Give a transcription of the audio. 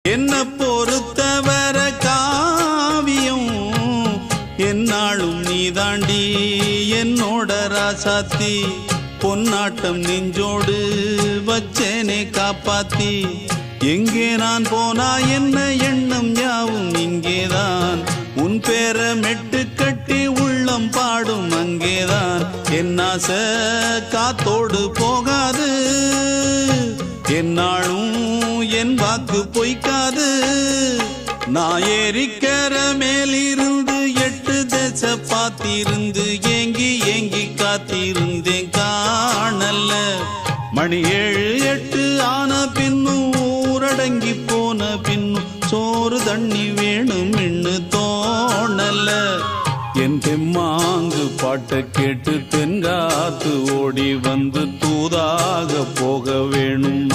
என்ன பொறுத்தவர காவியம் என்னாலும் நீதாண்டி என்னோட ராசாத்தி பொன்னாட்டம் நெஞ்சோடு வச்சேனே காப்பாத்தி எங்கே நான் போனா என்ன எண்ணம் யாவும் இங்கேதான் உன் பேர மெட்டு கட்டி உள்ளம் பாடும் அங்கேதான் என் ஆசை காத்தோடு போகாது என்னாலும் என் வாக்கு பொய்க்காது நான் ஏறிக்கர மேலிருந்து 8 தேச பார்த்திருந்து ஏங்கி ஏங்கி காத்திருந்தேன் காணல்ல மணி 7 8 ஆன பின்னும் ஊரடங்கி போன பின்னும் சோறு தண்ணி வேணும் என்று தோணல என் தெம்மாங்கு பாட்டை கேட்டு தென்காத்து ஓடி வந்து தூதாக போக வேணும்